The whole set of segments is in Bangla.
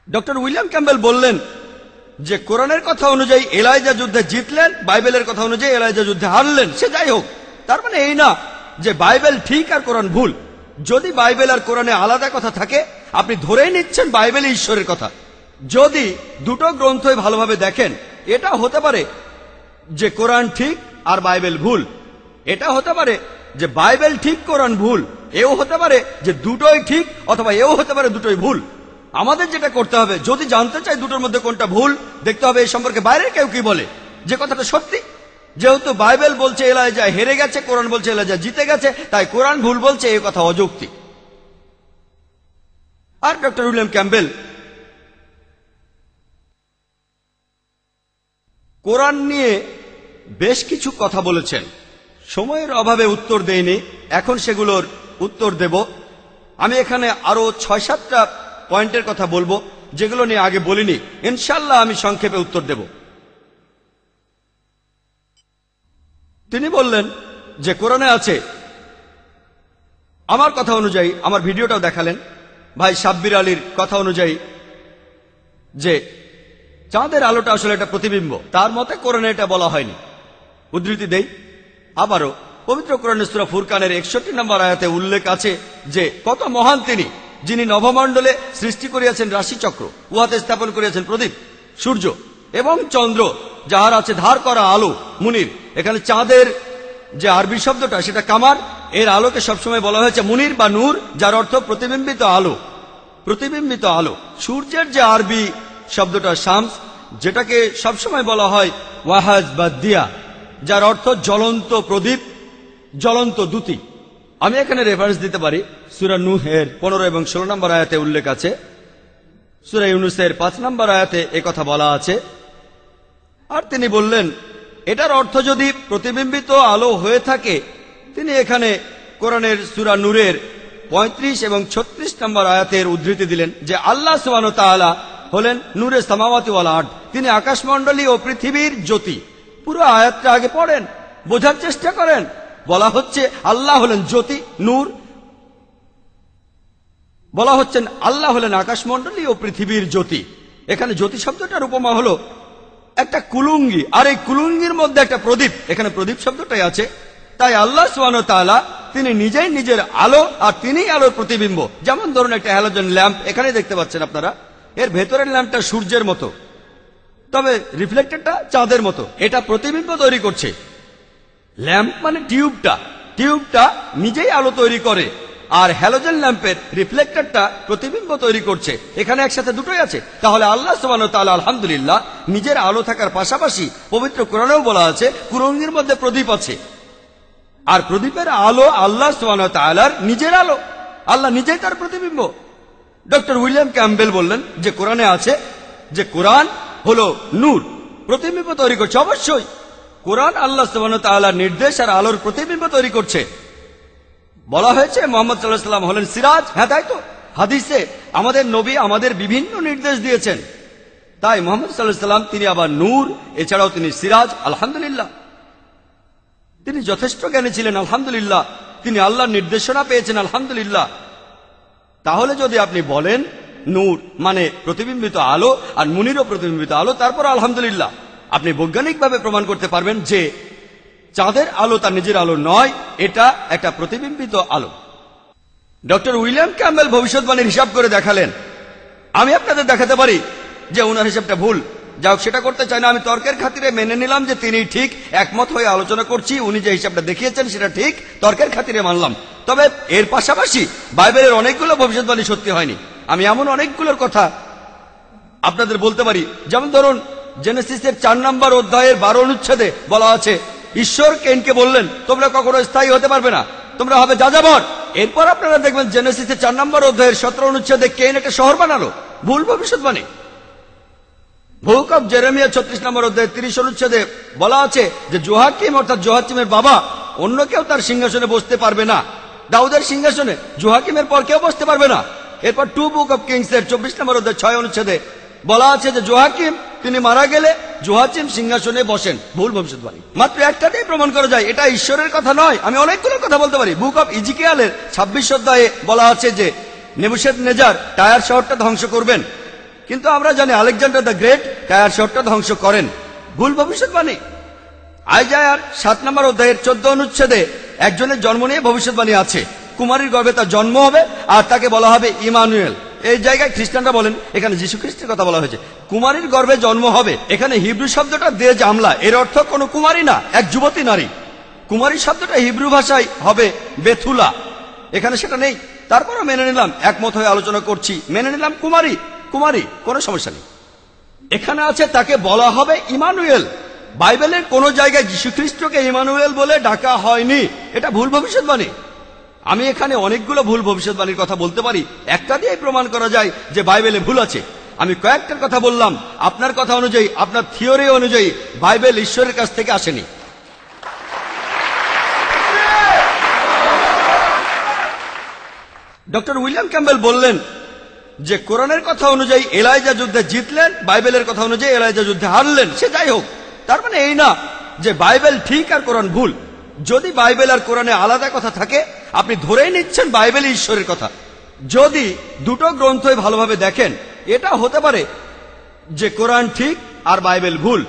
ডক্টর উইলিয়াম ক্যাম্বেল বললেন যে কোরআনের কথা অনুযায়ী এলাইজা যুদ্ধে জিতলেন, বাইবেলের কথা অনুযায়ী এলাইজা যুদ্ধে হারলেন। সে যাই হোক, তার মানে এই না যে বাইবেল ঠিক আর কোরআন ভুল। যদি বাইবেল আর কোরআনে আলাদা কথা থাকে, আপনি ধরেই নিচ্ছেন বাইবেলই ঈশ্বরের কথা। যদি দুটো গ্রন্থই ভালোভাবে দেখেন, এটা হতে পারে যে কোরআন ঠিক আর বাইবেল ভুল। এটা হতে পারে যে বাইবেল ঠিক কোরআন ভুল। এও হতে পারে যে দুটোই ঠিক, অথবা এও হতে পারে দুটোই ভুল। আমাদের যেটা করতে হবে, যদি জানতে চাই দুটোর মধ্যে কোনটা ভুল, দেখতে হবে এই সম্পর্কে বাইরের কেউ কি বলে, যে কথাটা সত্যি। যেহেতু বাইবেল বলছে এলাইজা হেরে গেছে, কোরআন বলছে এলাইজা জিতে গেছে, তাই কোরআন ভুল বলছে, এই কথা অযৌক্তিক। আর ডক্টর উইলিয়াম ক্যাম্বেল কোরআন নিয়ে বেশ কিছু কথা বলেছেন। সময়ের অভাবে উত্তর দেইনি, এখন সেগুলোর উত্তর দেব। আমি এখানে আরো ৬-৭টা পয়েন্টের কথা বলবো, যেগুলো নিয়ে আগে বলিনি। ইনশাল্লাহ আমি সংক্ষেপে উত্তর দেব। তিনি বললেন যে কোরআনে আছে, আমার কথা অনুযায়ী, আমার ভিডিওটাও দেখালেন ভাই সাব্বির আলীর কথা অনুযায়ী, যে চাঁদের আলোটা আসলে একটা প্রতিবিম্ব। তার মতে কোরআনে এটা বলা হয়নি। উদ্ধৃতি দেই আবারও, পবিত্র কোরআনের সূরা ফুরকানের ৬১ নম্বর আয়াতে উল্লেখ আছে যে কত মহান তিনি, যিনি নভমণ্ডলে সৃষ্টি করিয়াছেন রাশিচক্র, উহাতে স্থাপন করিয়াছেন প্রদীপ, সূর্য এবং চন্দ্র, যাহার আছে ধার করা আলো। মুনির, এখানে চাঁদের যে আরবি শব্দটা সেটা কামার, এর আলোকে সবসময় বলা হয়েছে মুনির বা নূর, যার অর্থ প্রতিবিম্বিত আলো। প্রতিবিম্বিত আলো। সূর্যের যে আরবি শব্দটা শামস, যেটাকে সবসময় বলা হয় ওয়াহাজ বা দিয়া, যার অর্থ জ্বলন্ত প্রদীপ, জ্বলন্ত দ্যুতি। আমি এখানে রেফারেন্স দিতে পারি, সূরা নূহের 15 এবং 16 নম্বর আয়াতে উল্লেখ আছে, সূরা ইউনূসের 5 নম্বর আয়াতে একথা বলা আছে। আর তিনি বললেন এটার অর্থ যদি প্রতিবিম্বিত আলো হয়ে থাকে, তিনি এখানে কোরআনের সূরা নূরের 35 এবং 36 নম্বর আয়াতের উদ্ধৃতি দিলেন যে আল্লাহ সুবহানাহু ওয়া তাআলা হলেন নূরে সামাওয়াতি ওয়াল আরদ, তিনি আকাশমণ্ডলী ও পৃথিবীর জ্যোতি। পুরো আয়াতটা আগে পড়েন, বোঝার চেষ্টা করেন। বলা হচ্ছে আল্লাহ হলেন জ্যোতি, নূর। বলা হচ্ছেন আল্লাহ হলেন আকাশমণ্ডলী ও পৃথিবীর জ্যোতি। এখানে জ্যোতি শব্দটার উপমা হলো একটা কুলুঙ্গি, আর এই কুলুঙ্গির মধ্যে একটা প্রদীপ। এখানে প্রদীপ শব্দটাই আছে। তাই আল্লাহ সুবহানাহু ওয়া তাআলা তিনি নিজেই নিজের আলো, আর তিনিই আলোর প্রতিবিম্ব। যেমন ধরুন একটা হ্যালোজেন ল্যাম্প, এখানে দেখতে পাচ্ছেন আপনারা, এর ভেতরের ল্যাম্পটা সূর্যের মতো, তবে রিফ্লেক্টরটা চাঁদের মতো। এটা প্রতিবিম্ব তৈরি করছে। ল্যাম্প মানে টিউবটা নিজেই আলো তৈরি করে, আর হ্যালোজেন ল্যাম্পের রিফ্লেক্টরটা প্রতিবিম্ব তৈরি করছে। এখানে একসাথে দুটোই আছে। তাহলে আল্লাহ সুবহানাহু ওয়া তাআলা আলহামদুলিল্লাহ নিজের আলো থাকার পাশাপাশি পবিত্র কোরআনেও বলা আছে কুলুঙ্গির মধ্যে প্রদীপ আছে, আর প্রদীপের আলো আল্লাহ সুবহানাহু ওয়া তাআলার নিজের আলো। আল্লাহ নিজেই তার প্রতিবিম্ব। ডক্টর উইলিয়াম ক্যাম্বেল বললেন যে কোরআনে আছে যে কোরআন হলো নূর, প্রতিবিম্ব তৈরি করছে। অবশ্যই কোরআন আল্লাহ সুবহানাহু ওয়া তাআলার নির্দেশ আর আলোর প্রতিবিম্ব তৈরি করছে। বলা হয়েছে মুহাম্মদ সাল্লাল্লাহু আলাইহি ওয়াসাল্লাম হলেন সিরাজ। হ্যাঁ, তাই তো। হাদিসে আমাদের নবী আমাদের বিভিন্ন নির্দেশ দিয়েছেন। তাই মুহাম্মদ সাল্লাল্লাহু আলাইহি ওয়াসাল্লাম তিনি আবার নূর, এছাড়াও তিনি সিরাজ। আলহামদুলিল্লাহ, তিনি যথেষ্ট জ্ঞানী ছিলেন। আলহামদুলিল্লাহ, তিনি আল্লাহর নির্দেশনা পেয়েছেন। আলহামদুলিল্লাহ। তাহলে যদি আপনি বলেন নূর মানে প্রতিবিম্বিত আলো, আর মুনিরও প্রতিবিম্বিত আলো, তারপর আলহামদুলিল্লাহ আপনি বৈজ্ঞানিকভাবে প্রমাণ করতে পারবেন যে চাঁদের আলো তার নিজের আলো নয়, এটা একটা প্রতিবিম্বিত আলো। ডক্টর উইলিয়াম ক্যাম্বেল ভবিষ্যৎবাণীর হিসাব করে দেখালেন। আমি আপনাদের দেখাতে পারি যে ওনার হিসাবটা ভুল। যাই হোক, সেটা করতে চাই না। আমি তর্কের খাতিরে মেনে নিলাম যে তিনি ঠিক, একমত হয়ে আলোচনা করছি। উনি যে হিসাবটা দেখিয়েছেন সেটা ঠিক, তর্কের খাতিরে মানলাম। তবে এর পাশাপাশি বাইবেলের অনেকগুলো ভবিষ্যৎবাণী সত্যি হয়নি। আমি এমন অনেকগুলোর কথা আপনাদের বলতে পারি। যেমন ধরুন জেনেসিসের 4 নম্বর অধ্যায়ের 12 অনুচ্ছেদে বলা আছে ঈশ্বর কেইনকে বললেন তোমরা কখনো স্থায়ী হতে পারবে না, তোমরা হবে যাযাবর। এরপর আপনারা দেখবেন জেনেসিসের 4 নম্বর অধ্যায়ের 17 অনুচ্ছেদে কেইন একটা শহর বানালো। ভুল ভবিষ্যৎবাণী। ভূকব জেরেমিয়া 36 নম্বর অধ্যায়ের 30 অনুচ্ছেদে বলা আছে যে জোয়াকিম অর্থাৎ জোয়াকিমের বাবা অন্য কেউ তার সিংহাসনে বসতে পারবে না। দাউদের সিংহাসনে জোয়াকিমের পর কেউ বসতে পারবে না। এরপর 2 বুক অব কিংস এর 24 নম্বর অধ্যায় 6 অনুচ্ছেদে বলা আছে যে জোয়াকিম তিনি মারা গেলে জোয়াচিম সিংহাসনে বসেন। ভুল ভবিষ্যৎবাণী। মাত্র একটাতেই প্রমাণ করা যায় এটা ঈশ্বরের কথা নয়। আমি অনেকগুলো কথা বলতে পারি। বুক অব ইজিকিয়ালের 26 অধ্যায়ে বলা আছে যে নেবুকদনেজার টায়ার শহরটা ধ্বংস করবেন। কিন্তু আমরা জানি আলেকজান্ডার দ্য গ্রেট টায়ার শহরটা ধ্বংস করেন। ভুল ভবিষ্যৎবাণী। আইজায়ার 7 নম্বর অধ্যায়ের 14 অনুচ্ছেদে একজনের জন্ম নিয়ে ভবিষ্যৎবাণী আছে। কুমারীর গর্ভে তার জন্ম হবে আর তাকে বলা হবে ইমানুয়েল। এই জায়গায় খ্রিস্টানরা বলেন এখানে যীশু খ্রিস্টের কথা বলা হয়েছে। কুমারীর গর্ভে জন্ম হবে, এখানে হিব্রু শব্দটা দে জামলা, এর অর্থ কোনো কুমারী না, এক যুবতী নারী। কুমারী শব্দটা হিব্রু ভাষায় হবে বেথুলা, এখানে সেটা নেই। তারপরও মেনে নিলাম, একমত হয়ে আলোচনা করছি, মেনে নিলাম কুমারী কুমারী, কোনো সমস্যা নেই। এখানে আছে তাকে বলা হবে ইমানুয়েল। বাইবেলের কোন জায়গায় যীশু খ্রিস্টকে ইমানুয়েল বলে ডাকা হয়নি, এটা ভুল ভবিষ্যৎবাণী। আমি এখানে অনেকগুলো ভুল ভবিষ্যৎবাণীর কথা বলতে পারি, একটা দিয়ে প্রমাণ করা যায় যে বাইবেলে ভুল আছে। আমি কয়েকটার কথা বললাম, আপনার কথা অনুযায়ী, আপনার থিওরি অনুযায়ী বাইবেল ঈশ্বরের কাছ থেকে আসেনি। ডক্টর উইলিয়াম ক্যাম্বেল বললেন যে কোরআনের কথা অনুযায়ী এলাইজা যুদ্ধে জিতলেন, বাইবেলের কথা অনুযায়ী এলাইজা যুদ্ধে হারলেন। সে যাই হোক, তার মানে এই না যে বাইবেল ঠিক আর কোরআন ভুল। যদি বাইবেল আর কোরআনে আলাদা কথা থাকে, আপনি ধরেই নিচ্ছেন বাইবেল ঈশ্বরের কথা। যদি দুটো গ্রন্থই ভালোভাবে দেখেন, এটা হতে পারে যে কোরআন ঠিক আর বাইবেল ভুল,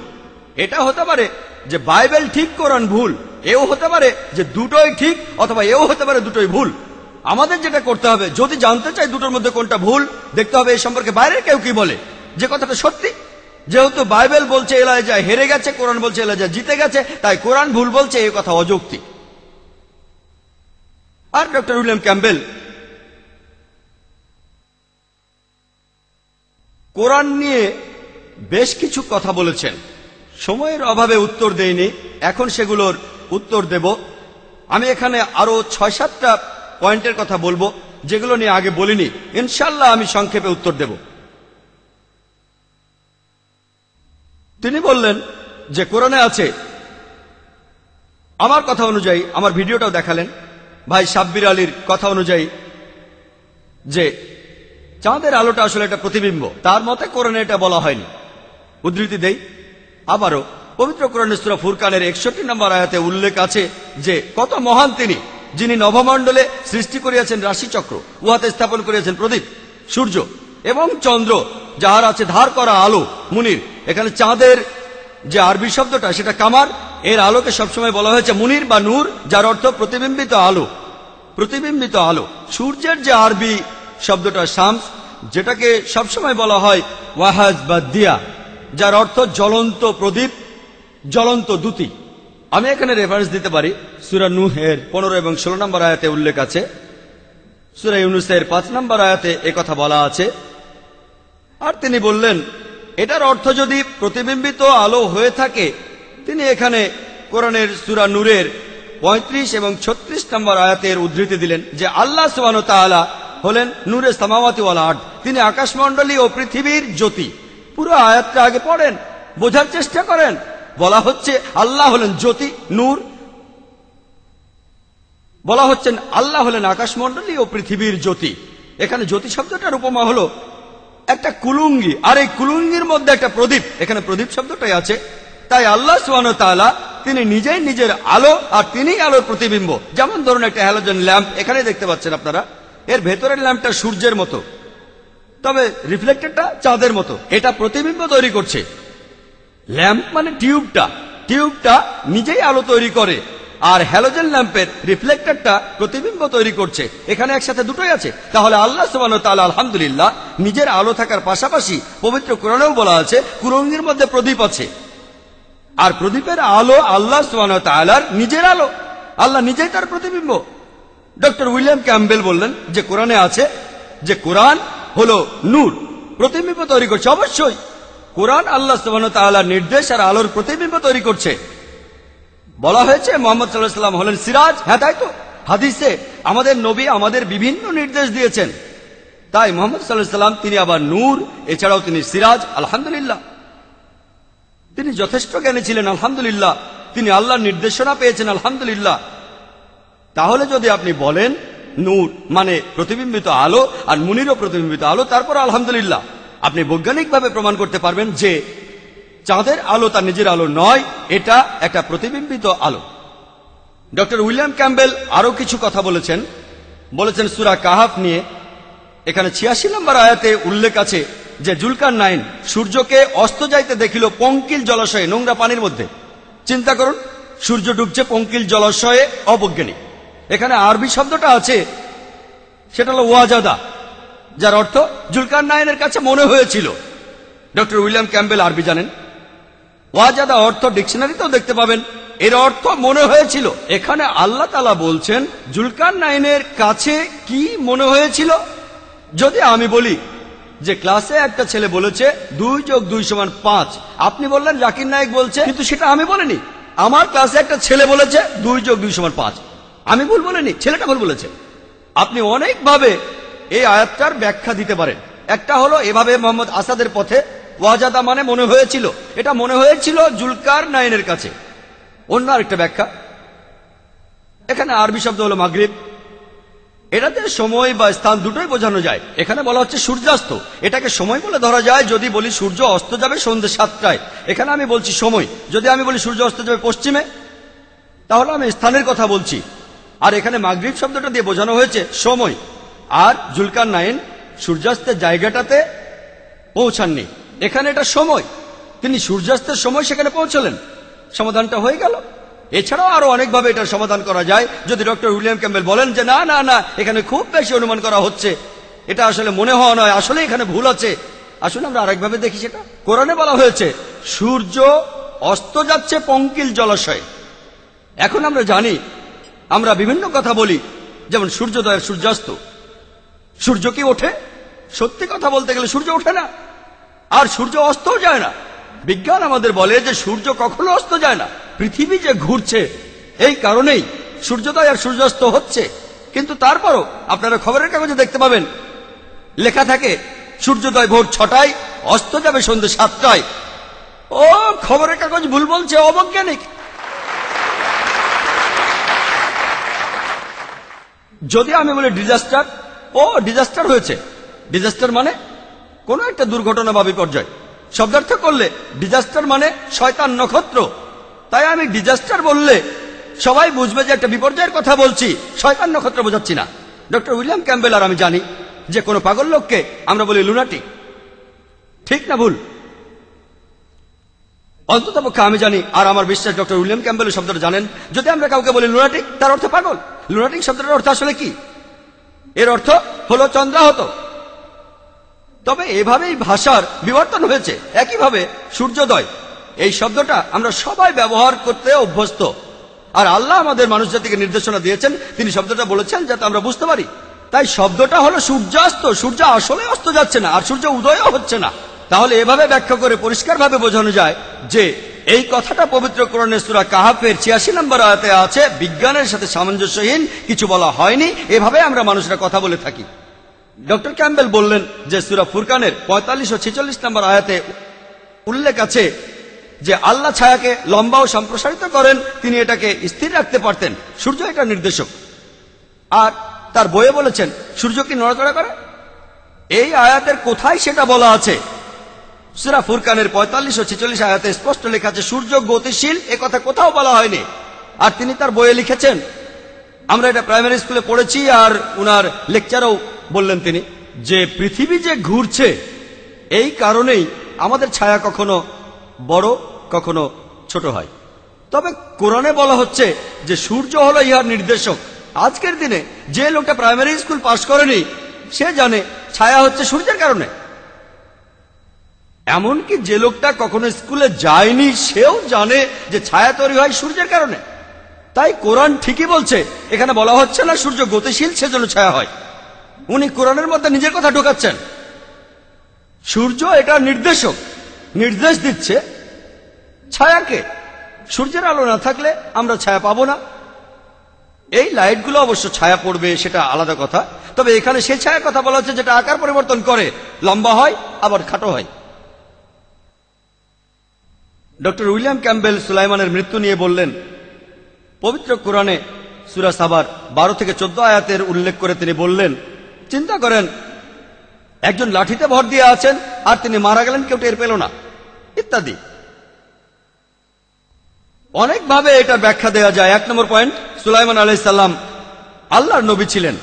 এটা হতে পারে যে বাইবেল ঠিক কোরআন ভুল, এও হতে পারে যে দুটোই ঠিক, অথবা এও হতে পারে দুটোই ভুল। আমাদের যেটা করতে হবে, যদি জানতে চাই দুটোর মধ্যে কোনটা ভুল, দেখতে হবে এই সম্পর্কে বাইরের কেউ কি বলে, যে কথাটা সত্যি। যেহেতু বাইবেল বলছে এলাইজা হেরে গেছে, কোরআন বলছে এলাইজা জিতে গেছে, তাই কোরআন ভুল বলছে, এই কথা অযৌক্তিক। আর ডক্টর উইলিয়াম ক্যাম্বেল কোরআন নিয়ে বেশ কিছু কথা বলেছেন, সময়ের অভাবে উত্তর দেইনি, এখন সেগুলোর উত্তর দেব। আমি এখানে আরো 6-7টা পয়েন্টের কথা বলবো যেগুলো নিয়ে আগে বলিনি, ইনশাল্লাহ আমি সংক্ষেপে উত্তর দেব। তিনি বললেন যে কোরআনে আছে, আমার কথা অনুযায়ী, আমার ভিডিওটাও দেখালেন ভাই সাব্বির আলীর কথা অনুযায়ী, যে চাঁদের আলোটা আসলে একটা প্রতিবিম্ব। তার মতে কোরআনে এটা বলা হয়নি। উদ্ধৃতি দেই আবারও, পবিত্র কোরআনের সূরা ফুরকানের 61 নম্বর আয়াতে উল্লেখ আছে যে কত মহান তিনি, যিনি নভমণ্ডলে সৃষ্টি করিয়াছেন রাশিচক্র, উহাতে স্থাপন করিয়াছেন প্রদীপ, সূর্য এবং চন্দ্র, যাহার আছে ধার করা আলো। মুনির, এখানে চাঁদের যে আরবি শব্দটা সেটা কামার, এর আলোকে সবসময় বলা হয়েছে মুনির বা নূর, যার অর্থ প্রতিবিম্বিত আলো। প্রতিবিম্বিত আলো। সূর্যের যে আরবি শব্দটা শামস, যেটাকে সবসময় বলা হয় ওয়াহাজ বা দিয়া, যার অর্থ জ্বলন্ত প্রদীপ, জ্বলন্ত দ্যুতি। আমি এখানে রেফারেন্স দিতে পারি, সূরা নূহের 15 এবং 16 নম্বর আয়াতে উল্লেখ আছে, সূরা ইউনূসের 5 নম্বর আয়াতে একথা বলা আছে। আর তিনি বললেন এটার অর্থ যদি প্রতিবিম্বিত আলো হয়ে থাকে, তিনি এখানে কোরআনের সূরা নূরের 35 এবং 36 নম্বর আয়াতের উদ্ধৃতি দিলেন যে আল্লাহ সুবহানাহু ওয়া তাআলা হলেন নূরে সামাওয়াতি ওয়াল আরদ, তিনি আকাশমণ্ডলী ও পৃথিবীর জ্যোতি। পুরো আয়াতটা আগে পড়েন, বোঝার চেষ্টা করেন। বলা হচ্ছে আল্লাহ হলেন জ্যোতি, নূর। বলা হচ্ছেন আল্লাহ হলেন আকাশমণ্ডলী ও পৃথিবীর জ্যোতি। এখানে জ্যোতি শব্দটার উপমা হলো একটা কুলুঙ্গি, আর এই কুলুঙ্গির মধ্যে একটা প্রদীপ, এখানে প্রদীপ শব্দটাই আছে। তাই আল্লাহ সুবহানাহু ওয়া তাআলা তিনি নিজেই নিজের আলো, আর তিনিই আলোর প্রতিবিম্ব। যেমন ধরুন একটা হ্যালোজেন ল্যাম্প, এখানে দেখতে পাচ্ছেন আপনারা, এর ভেতরের ল্যাম্পটা সূর্যের মতো, তবে রিফ্লেক্টরটা চাঁদের মতো। এটা প্রতিবিম্ব তৈরি করছে। ল্যাম্প মানে টিউবটা নিজেই আলো তৈরি করে, আর হ্যালোজেন ল্যাম্পের রিফ্লেক্টরটা প্রতিবিম্ব তৈরি করছে। এখানে একসাথে দুটোই আছে। তাহলে আল্লাহ সুবহানাহু ওয়া তাআলা আলহামদুলিল্লাহ নিজের আলো থাকার পাশাপাশি পবিত্র কোরআনেও বলা আছে কুলুঙ্গির মধ্যে প্রদীপ আছে, আর প্রদীপের আলো আল্লাহ সুবহানাহু ওয়া তাআলার নিজের আলো। আল্লাহ নিজেই তার প্রতিবিম্ব। ডক্টর উইলিয়াম ক্যাম্বেল বললেন যে কোরআনে আছে যে কোরআন হলো নূর, প্রতিবিম্ব তৈরি করছে। অবশ্যই কোরআন আল্লাহ সুবহানাহু ওয়া তাআলার নির্দেশ আর আলোর প্রতিবিম্ব তৈরি করছে। বলা হয়েছে মুহাম্মদ সাল্লাল্লাহু আলাইহি ওয়াসাল্লাম হলেন সিরাজ। হ্যাঁ, তাই তো। হাদিসে আমাদের নবী আমাদের বিভিন্ন নির্দেশ দিয়েছেন। তাই মুহাম্মদ সাল্লাল্লাহু আলাইহি ওয়াসাল্লাম তিনি আবার নূর, এছাড়াও তিনি সিরাজ। আলহামদুলিল্লাহ, তিনি যথেষ্ট জ্ঞানী ছিলেন। আলহামদুলিল্লাহ, তিনি আল্লাহর নির্দেশনা পেয়েছেন। আলহামদুলিল্লাহ। তাহলে যদি আপনি বলেন নূর মানে প্রতিবিম্বিত আলো আর মুনিরও প্রতিবিম্বিত আলো, তারপর আলহামদুলিল্লাহ আপনি বৈজ্ঞানিকভাবে প্রমাণ করতে পারবেন যে চাঁদের আলো তার নিজের আলো নয়, এটা একটা প্রতিবিম্বিত আলো। ডক্টর উইলিয়াম ক্যাম্বেল আরো কিছু কথা বলেছেন সূরা কাহাফ নিয়ে। এখানে 86 নম্বর আয়াতে উল্লেখ আছে যে জুলকারনাইন সূর্যকে অস্ত যাইতে দেখিল পঙ্কিল জলাশয়ে, নোংরা পানির মধ্যে। চিন্তা করুন, সূর্য ডুবছে পঙ্কিল জলাশয়ে, অবৈজ্ঞানিক। এখানে আরবি শব্দটা আছে, সেটা হলো ওয়াজাদা, যার অর্থ জুলকারনাইনের কাছে মনে হয়েছিল। ডক্টর উইলিয়াম ক্যাম্বেল আরবি জানেন। ওয়াজাদা অর্থ ডিকশনারিতেও দেখতে পাবেন, এর অর্থ মনে হয়েছিল। এখানে আল্লাহ তাআলা বলছেন জুলকারনাইনের কাছে কি মনে হয়েছিল। যদি আমি বলি যে ক্লাসে একটা ছেলে বলেছে 2 + 2 = 5, আপনি বললেন জাকির নায়েক বলছে, কিন্তু সেটা আমি বলিনি। আমার ক্লাসে একটা ছেলে বলেছে 2 + 2 = 5, আমি ভুল বলিনি, ছেলেটা ভুল বলেছে। আপনি অনেকভাবে এই আয়াতটার ব্যাখ্যা দিতে পারেন। একটা হলো এভাবে, মোহাম্মদ আসাদের পথে ওয়াজাদা মানে মনে হয়েছিল, এটা মনে হয়েছিল জুলকারনাইনের কাছে। অন্য আরেকটা ব্যাখ্যা, এখানে আরবি শব্দ হলো মাগরিব, এটাতে সময় বা স্থান দুটোই বোঝানো যায়। এখানে বলা হচ্ছে সূর্যাস্ত, এটাকে সময় বলে ধরা যায় যদি বলি সূর্য অস্ত যাবে সন্ধ্যে 7টায়। এখানে আমি বলছি সময়। যদি আমি বলি সূর্য অস্ত যাবে পশ্চিমে, তাহলে আমি স্থানের কথা বলছি। আর এখানে মাগরিব শব্দটা দিয়ে বোঝানো হয়েছে সময়। আর জুলকারনাইন সূর্যাস্তের জায়গাটাতে পৌঁছাননি, এখানে এটা সময়। তিনি সূর্যাস্তের সময় সেখানে পৌঁছলেন, সমাধানটা হয়ে গেল। এছাড়াও আরো অনেকভাবে এটার সমাধান করা যায়। যদি ডক্টর উইলিয়াম ক্যাম্বেল বলেন যে না না না, এখানে খুব বেশি অনুমান করা হচ্ছে, এটা আসলে মনে হওয়া নয়, আসলে এখানে ভুল আছে, আসলে আমরা আরেকভাবে দেখি। সেটা কোরআনে বলা হয়েছে সূর্য অস্ত যাচ্ছে পঙ্কিল জলাশয়ে। এখন আমরা জানি, আমরা বিভিন্ন কথা বলি, যেমন সূর্যোদয়ের সূর্যাস্ত। সূর্য কি ওঠে? সত্যি কথা বলতে গেলে সূর্য ওঠে না, আর সূর্য অস্তও যায় না। বিজ্ঞান আমাদের বলে যে সূর্য কখনো অস্ত যায় না, পৃথিবী যে ঘুরছে এই কারণেই সূর্যোদয় আর সূর্যাস্ত হচ্ছে। কিন্তু তারপরও আপনারা খবরের কাগজে দেখতে পাবেন লেখা থাকে সূর্যোদয় ভোর 6টায়, অস্ত যাবে সন্ধ্যে 7টায়। ও খবরের কাগজ ভুল বলছে, অবৈজ্ঞানিক। যদি আমি বলি ডিজাস্টার, ও ডিজাস্টার হয়েছে। ডিজাস্টার মানে কোনো একটা দুর্ঘটনা বা বিপর্যয়। শব্দার্থ করলে ডিজাস্টার মানে শয়তান নক্ষত্র। তাই আমি ডিজাস্টার বললে সবাই বুঝবে যে একটা বিপর্যয়ের কথা বলছি, শয়তান নক্ষত্র বোঝাচ্ছি না। ডক্টর উইলিয়াম ক্যাম্বেল আর আমি জানি যে কোনো পাগল লোককে আমরা বলি লুনাটিক। ঠিক না ভুল? অন্ততপক্ষে আমি জানি, আর আমার বিশ্বাস ডক্টর উইলিয়াম ক্যাম্বেল শব্দটা জানেন। যদি আমরা কাউকে বলি লুনাটিক, তার অর্থ পাগল। লুনাটিক শব্দটার অর্থ আসলে কি? এর অর্থ হলো চন্দ্রাহত। তবে এভাবেই ভাষার বিবর্তন হয়েছে। একইভাবে সূর্যোদয় এই শব্দটা আমরা সবাই ব্যবহার করতে অভ্যস্ত, আর আল্লাহ আমাদের মানুষ জাতিকে নির্দেশনা দিয়েছেন, তিনি শব্দটা বলেছেন যাতে আমরা বুঝতে পারি। তাই শব্দটা হলো সূর্যাস্ত। সূর্য আসলে অস্ত যাচ্ছে না, আর সূর্য উদয়ও হচ্ছে না। তাহলে এভাবে ব্যাখ্যা করে পরিষ্কারভাবে বোঝানো যায় যে এই কথাটা পবিত্র কোরআনের সূরা কাহাফের 86 নম্বর আয়াতে আছে। বিজ্ঞানের সাথে সামঞ্জস্যহীন কিছু বলা হয়নি, এভাবে আমরা মানুষরা কথা বলে থাকি। ডক্টর ক্যাম্বেল বললেন যে সূরা ফুরকানের 45 ও 46 নম্বর আয়াতে উল্লেখ আছে যে আল্লাহ ছায়াকে লম্বা ও সম্প্রসারিত করেন, তিনি এটাকে স্থির রাখতে পারতেন। সূর্য এটা নির্দেশক। আর তার বইয়ে বলেছেন সূর্য কি নড়াচড়া করে? এই আয়াতের কোথায় সেটা বলা আছে? সূরা ফুরকানের 45 ও 46 আয়াতে স্পষ্ট লেখা আছে সূর্য গতিশীল, এ কথা কোথাও বলা হয়নি। আর তিনি তার বইয়ে লিখেছেন, আমরা এটা প্রাইমারি স্কুলে পড়েছি, আর উনার লেকচারও বললেন তিনি, যে পৃথিবী যে ঘুরছে এই কারণেই আমাদের ছায়া কখনো বড় কখনো ছোট হয়। তবে কোরআনে বলা হচ্ছে যে সূর্য হলো ইহার নির্দেশক। আজকের দিনে যে লোকটা প্রাইমারি স্কুল পাশ করেনি সে জানে ছায়া হচ্ছে সূর্যের কারণে। এমনকি যে লোকটা কখনো স্কুলে যায়নি সেও জানে যে ছায়া তৈরি হয় সূর্যের কারণে। তাই কোরআন ঠিকই বলছে, এখানে বলা হচ্ছে না সূর্য গতিশীল সেজন্য ছায়া হয়। উনি কোরআনের মধ্যে নিজের কথা ঢোকাচ্ছেন। সূর্য এটা নির্দেশক, নির্দেশ দিচ্ছে ছায়াকে। সূর্যের আলো না থাকলে আমরা ছায়া পাবো না। এই লাইটগুলো অবশ্য ছায়া পড়বে, সেটা আলাদা কথা। তবে এখানে সেই ছায়া কথা বলা হচ্ছে যেটা আকার পরিবর্তন করে, লম্বা হয় আবার খাটো হয়। ডক্টর উইলিয়াম ক্যাম্বেল সুলাইমানের মৃত্যু নিয়ে বললেন, পবিত্র কোরআনে সূরা সাবার 12 থেকে 14 আয়াতের উল্লেখ করে তিনি বললেন, চিন্তা করেন একজন লাঠিতে ভর দিয়ে আছেন আর তিনি মারা গেলেন, কেউ টের পেল না, ইত্যাদি। অনেকভাবে এটার ব্যাখ্যা দেওয়া যায়। 1 নম্বর পয়েন্ট, সুলাইমান আলাইহিস সালাম আল্লাহর নবী ছিলেন।